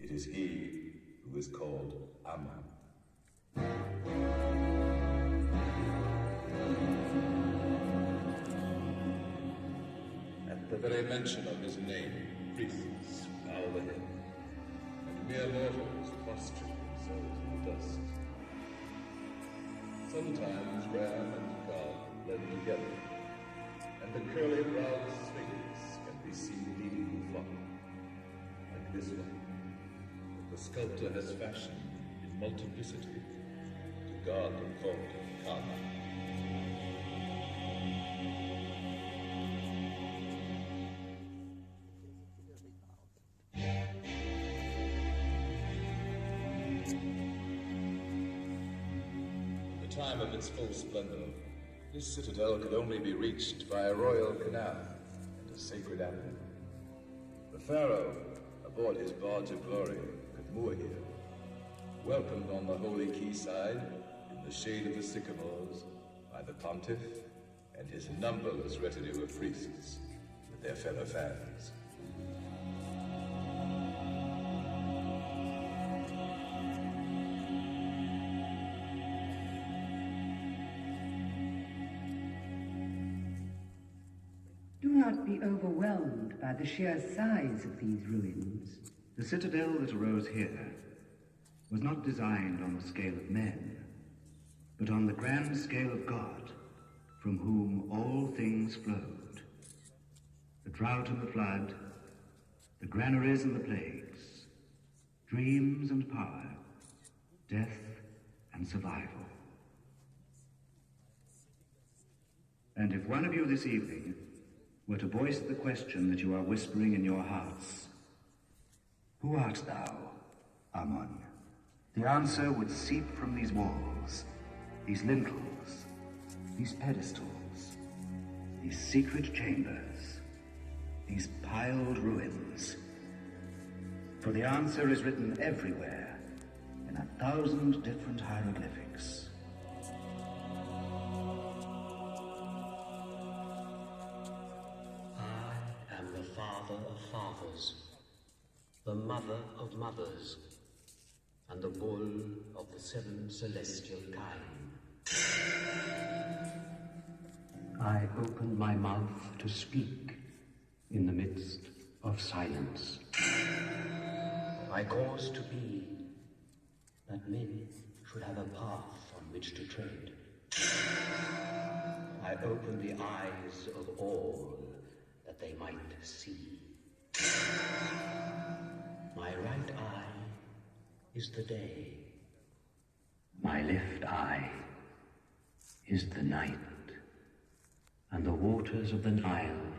It is he who is called Ammon. At the very mention of his name, priests bow the head, and mere mortals prostrate themselves in the dust. Sometimes Ram and God blend together, and the curly-browed sphinx can be seen leading the flock, like this one, that the sculptor has fashioned in multiplicity to guard the court of Karnak. At the time of its full splendor, this citadel could only be reached by a royal canal and a sacred apple. The pharaoh, aboard his barge of glory, could moor here, welcomed on the holy quayside in the shade of the sycamores by the pontiff and his numberless retinue of priests with their fellow fans. Do not be overwhelmed by the sheer size of these ruins. The citadel that arose here was not designed on the scale of men, but on the grand scale of God, from whom all things flowed. The drought and the flood, the granaries and the plagues, dreams and power, death and survival. And if one of you this evening were to voice the question that you are whispering in your hearts, who art thou, Ammon? The answer would seep from these walls, these lintels, these pedestals, these secret chambers, these piled ruins. For the answer is written everywhere in 1,000 different hieroglyphics. Father of fathers, the mother of mothers, and the bull of the seven celestial kine. I opened my mouth to speak in the midst of silence. I caused to be that men should have a path on which to tread. I opened the eyes of all that they might see. My right eye is the day. My left eye is the night. And the waters of the Nile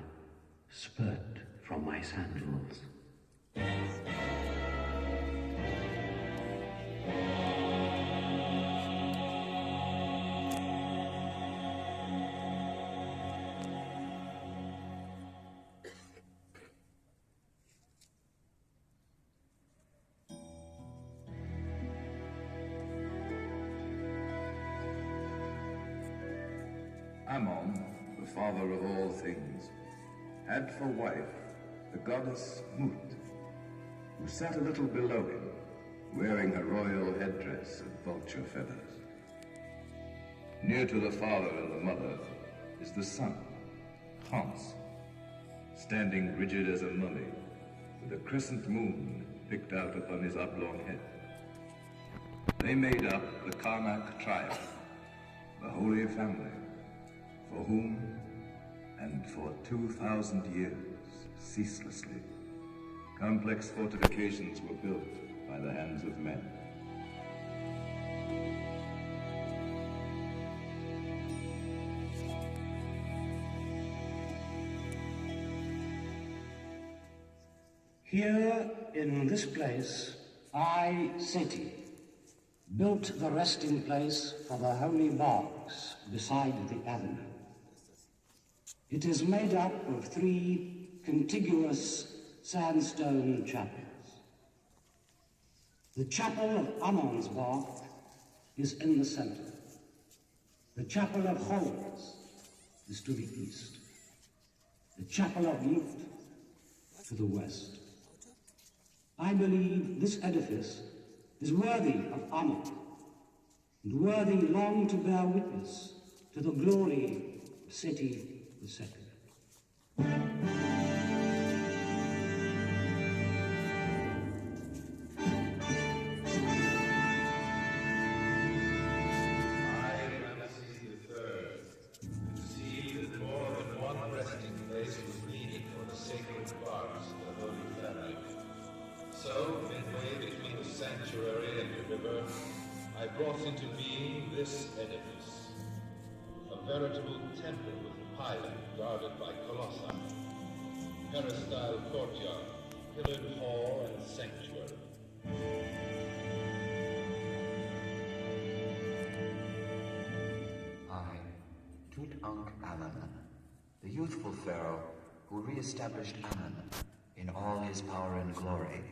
spurt from my sandals. Ammon, the father of all things, had for wife the goddess Mut, who sat a little below him, wearing a royal headdress of vulture feathers. Near to the father and the mother is the son, Hans, standing rigid as a mummy, with a crescent moon picked out upon his oblong head. They made up the Karnak tribe, the Holy Family, for whom, and for 2,000 years, ceaselessly, complex fortifications were built by the hands of men. Here in this place, I, Seti, built the resting place for the holy monks beside the avenue. It is made up of 3 contiguous sandstone chapels. The chapel of Ammon's bark is in the center. The chapel of Holes is to the east. The chapel of Lut to the west. I believe this edifice is worthy of honor, and worthy long to bear witness to the glory of Seti II. I brought into being this edifice, a veritable temple with pylon guarded by colossi, peristyle courtyard, pillared hall, and sanctuary. I, Tutankhamun, the youthful pharaoh who re-established Amun in all his power and glory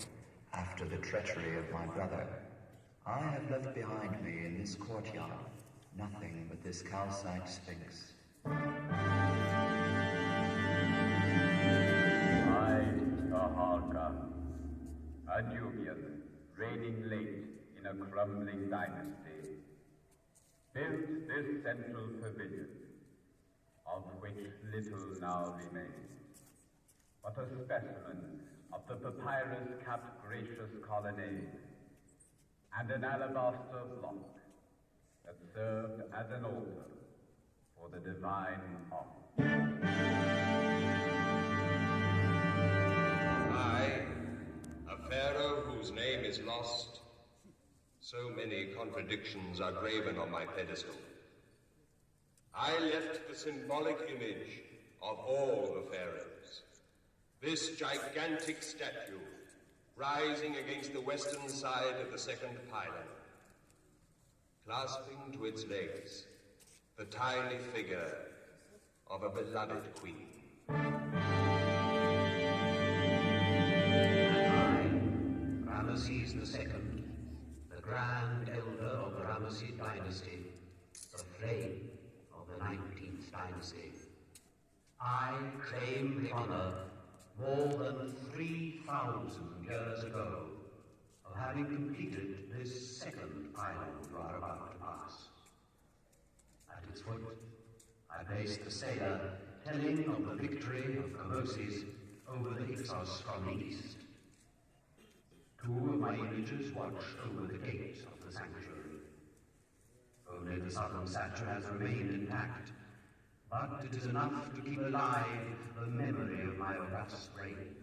after the treachery of my brother, I have left behind me in this courtyard nothing but this calcite sphinx. I, Taharqa, a Nubian, reigning late in a crumbling dynasty, built this central pavilion, of which little now remains, but a specimen of the papyrus-capped gracious colonnade, and an alabaster block that served as an altar for the divine offering. I, a pharaoh whose name is lost, so many contradictions are graven on my pedestal. I left the symbolic image of all the pharaohs, this gigantic statue rising against the western side of the second pylon, clasping to its legs the tiny figure of a beloved queen. And I, Ramesses II, the grand elder of the Ramessid dynasty, the flame of the 19th dynasty, I claim the honor more than 3,000 years ago of having completed this second pylon you are about to pass. At its foot, I placed the sailor telling of the victory of Kamoses over the Hyksos from the east. Two of my images watch over the gates of the sanctuary. Only the southern statue has remained intact, but it is enough to keep alive the memory of my august reign.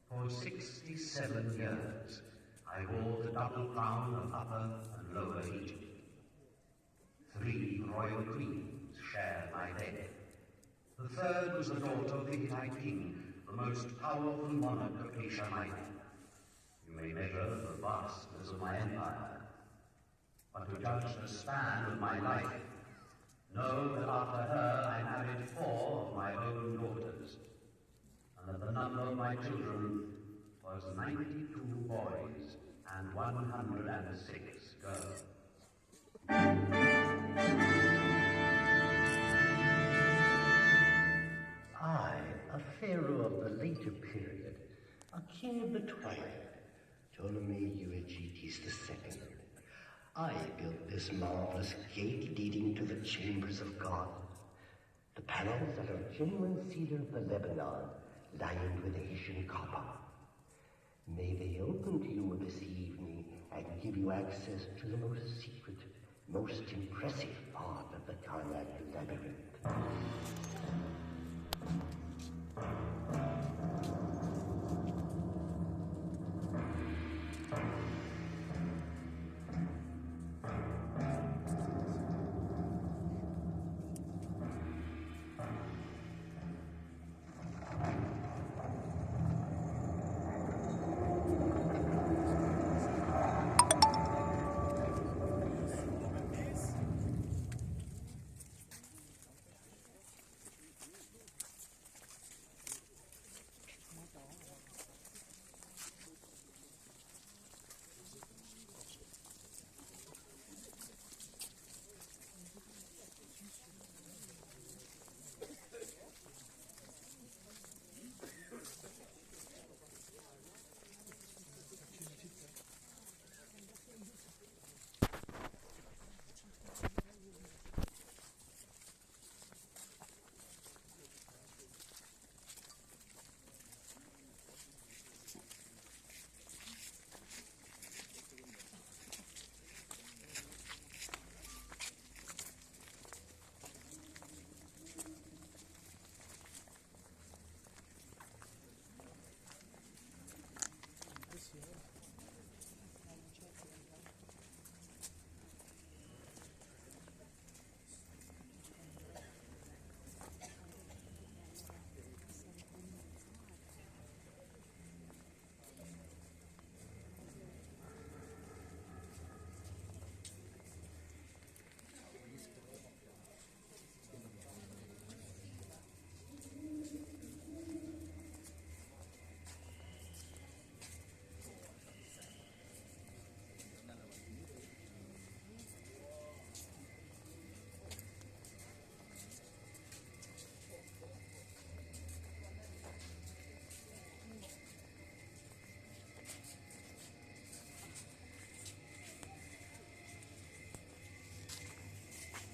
For 67 years, I wore the double crown of Upper and Lower Egypt. 3 royal queens shared my bed. The third was the daughter of the Hittite king, the most powerful monarch of Asia Minor. You may measure the vastness of my empire, but to judge the span of my life, know that after her I married 4 of my own daughters, and that the number of my children was 92 boys and 106 girls. I, a pharaoh of the later period, a king of the twilight, Ptolemy Euergetes II, I built this marvelous gate leading to the chambers of God. The panels are of genuine cedar of the Lebanon, lined with Asian copper. May they open to you this evening and give you access to the most secret, most impressive part of the Karnak labyrinth.